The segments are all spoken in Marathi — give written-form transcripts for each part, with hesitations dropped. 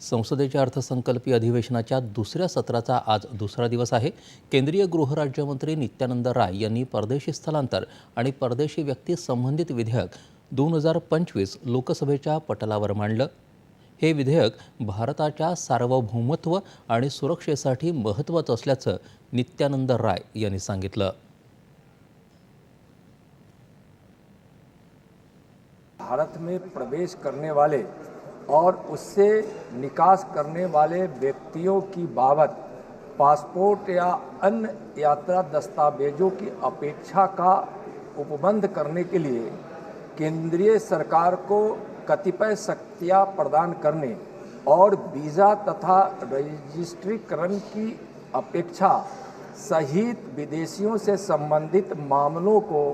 संसदेच्या अर्थसंकल्पीय अधिवेशनाच्या दुसऱ्या सत्राचा आज दुसरा दिवस आहे. केंद्रीय गृहराज्यमंत्री नित्यानंद राय यांनी परदेशी स्थलांतर आणि परदेशी व्यक्ती संबंधित विधेयक 2025 लोकसभेच्या पटलावर मांडलं. हे विधेयक भारताच्या सार्वभौमत्व आणि सुरक्षेसाठी महत्त्वाचं असल्याचं नित्यानंद राय यांनी सांगितलं. भारत में प्रवेश करने वाले और उससे निकास करने वाले व्यक्तियों की बाबत पासपोर्ट या अन्य यात्रा दस्तावेजों की अपेक्षा का उपबंध करने के लिए केंद्रीय सरकार को कतिपय शक्तियां प्रदान करने और वीज़ा तथा रजिस्ट्रीकरण की अपेक्षा सहित विदेशियों से संबंधित मामलों को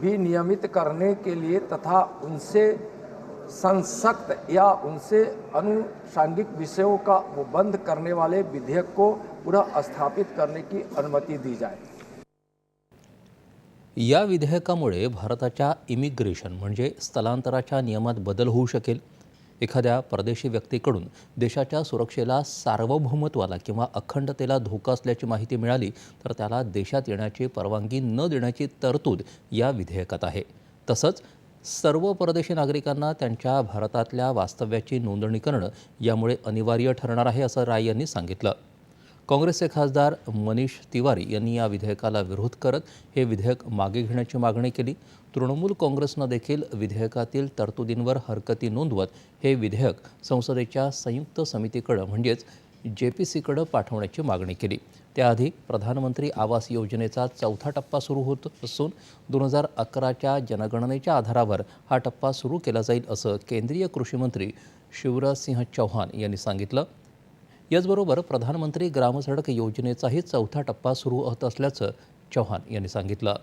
भी नियमित करने के लिए तथा उनसे संसक्त या उनसे अनुषंगिक विषयों का उपबंध करने वाले विधेयक को पुनः स्थापित करने की अनुमति दी जाए. या विधेयकामुळे भारताच्या इमिग्रेशन म्हणजे स्थलांतराच्या नियमात बदल होऊ शकेल. एखाद्या परदेशी व्यक्तीकडून देशाच्या सुरक्षेला, सार्वभौमत्वाला किंवा अखंडतेला धोका असल्याची माहिती मिळाली तर त्याला देशात येण्याची परवानगी न देण्याची तरतूद या विधेयकात आहे. तसंच सर्व परदेशी नागरिकांना त्यांच्या भारतातल्या वास्तव्याची नोंदणी करणं यामुळे अनिवार्य ठरणार आहे, असं राय यांनी सांगितलं. काँग्रेसचे खासदार मनीष तिवारी यांनी या विधेयकाला विरोध करत हे विधेयक मागे घेण्याची मागणी केली. तृणमूल काँग्रेसनं देखील विधेयकातील तरतुदींवर हरकती नोंदवत हे विधेयक संसदेच्या संयुक्त समितीकडं म्हणजेच JPCकडं पाठवण्याची मागणी केली. त्याआधी प्रधानमंत्री आवास योजनेचा चौथा टप्पा सुरू होत असून 2011च्या जनगणनेच्या आधारावर हा टप्पा सुरू केला जाईल, असं केंद्रीय कृषी मंत्री शिवराज सिंह चौहान यांनी सांगितलं. याचबरोबर प्रधानमंत्री ग्रामसडक योजनेचाही चौथा टप्पा सुरू होत असल्याचं चौहान यांनी सांगितलं.